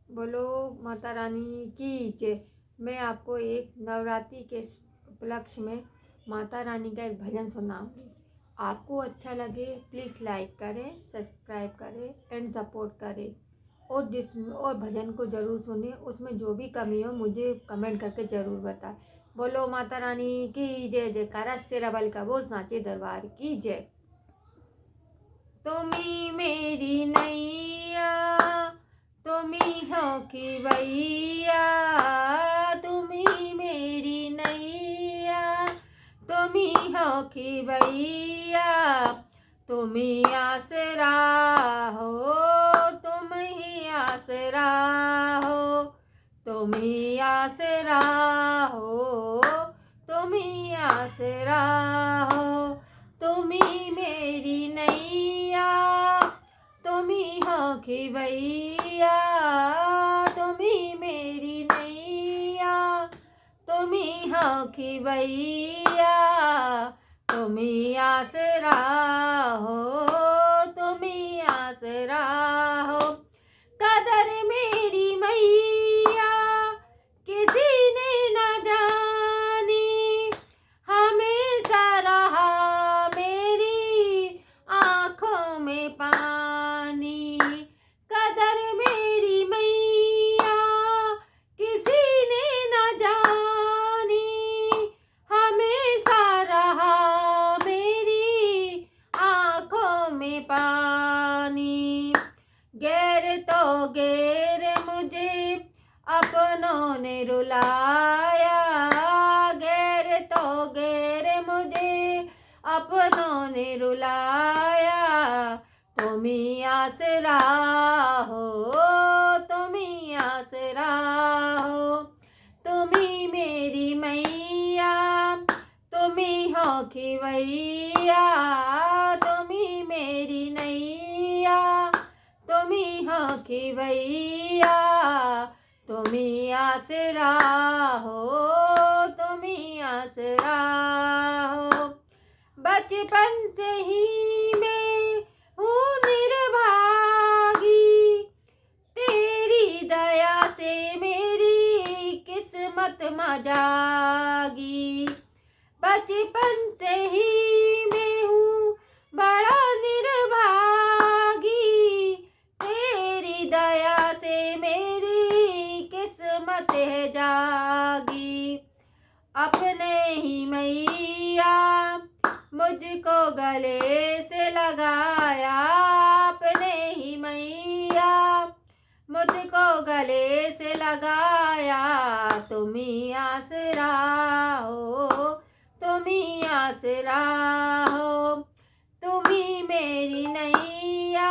बोलो माता रानी की जय। मैं आपको एक नवरात्रि के उपलक्ष्य में माता रानी का एक भजन सुनाऊंगी। आपको अच्छा लगे प्लीज़ लाइक करें, सब्सक्राइब करें एंड सपोर्ट करें, और भजन को ज़रूर सुने। उसमें जो भी कमी हो मुझे कमेंट करके ज़रूर बताएं। बोलो माता रानी की जय। जयकारा शेरावाली का बोल, सांचे दरबार की जय। तुम्ही मेरी नैया, तुम्ही हो खिवैया, तुम्ही मेरी नैया, तुम्ही हो खिवैया, तुम्ही आसरा हो, तुम्ही आसरा हो, तुम्ही आसरा हो, तुम्ही आसरा हो। तुम्ही मेरी नैया, तुम्ही हो खिवैया, तुम्ही मेरी नैया, तुम्ही हो खिवैया, तुम्ही आसरा हो, तुम्ही आसरा हो। कदर मेरी मैया किसी ने न जानी, हमेशा रहा मेरी आँखों में पानी। कदर मेरी मैया किसी ने न जानी, हमेशा रहा मेरी आँखों में पानी। गैर तो गैर मुझे अपनों ने रुलाया, गैर तो गैर मुझे अपनों ने रुलाया, तुम्ही आसरा हो, तुम्ही आसरा हो। तुम्ही मेरी मैया, तुम्ही हो खिवैया, तुम्ही मेरी नैया, तुम्ही हो खिवैया, तुम्ही आसरा हो, तुम्ही आसरा हो। बचपन से ही मैं हूँ निर्भागी, तेरी दया से मेरी किस्मत जागी। बचपन से ही मैं हूँ बड़ा निर्भागी, तेरी दया से मेरी किस्मत है जागी। अपने ही मैया मुझको गले से लगाया, अपने ही मैया मुझको गले से लगाया, तुम्ही आसरा हो, तुम्ही आसरा हो। तुम्ही मेरी नैया,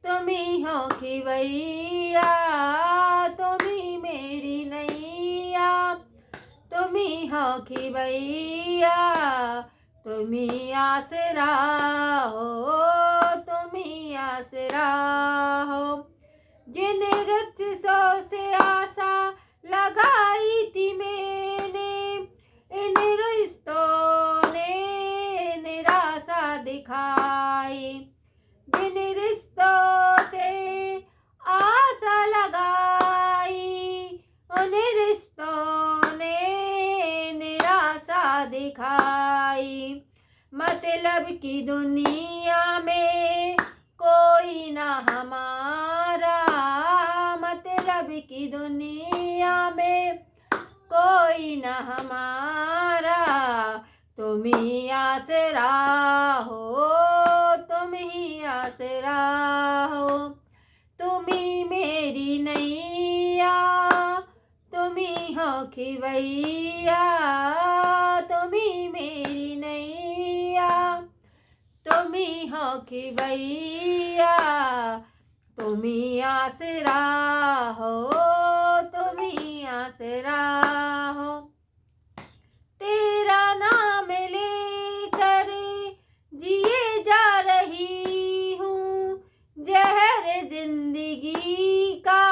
तुम्ही हो खिवैया, तुम्ही मेरी नैया, तुम्ही हो खिवैया, तुम्ही आसरा हो, तुम्ही आसरा हो। जिन राक्षसों से आशा लगाई थी मैंने, इन रिश्तों ने निराशा दिखाई। जिन रिश्तों से आशा लगाई, उन रिश्तों ने निराशा दिखाई। मतलब की दुनिया में कोई ना हमारा, मतलब की दुनिया में कोई न हमारा, तुम्ही आसरा हो, तुम्ही आसरा हो। तुम्ही मेरी नैया, तुम्ही हो खिवैया, तुम्ही मेरी नैया, तुम्ही हो खिवैया, तुम्ही आसरा हो, तुम्ही आसरा हो। तेरा नाम लेकर जिए जा रही हूँ, जहर जिंदगी का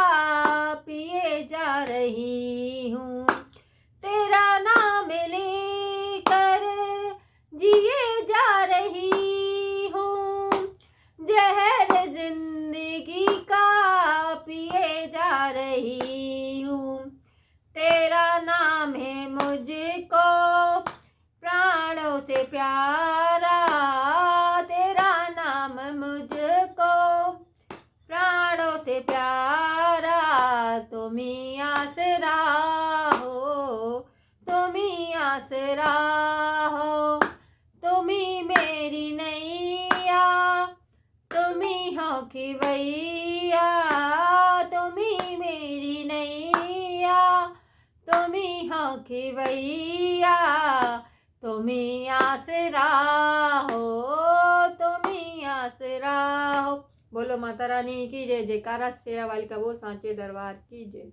पिए जा रही हूँ। तेरा नाम लेकर जिए जा रही हूँ, जहर जिंदगी का पिए जा रही हूँ। तेरा नाम है मुझको प्राणों से प्यारा, तेरा नाम मुझको प्राणों से प्यारा। तुम ही आसरा हो, तुम ही आसरा हो, तुम ही मेरी नैया, तुम ही हो खिवैया, तुम ही मेरी नैया, तुम ही हो खिवैया, तुम ही आसरा हो, तुम ही आसरा हो। बोलो माता रानी की जय, जयकारा शेरा वाली का वो सांचे दरबार की जय।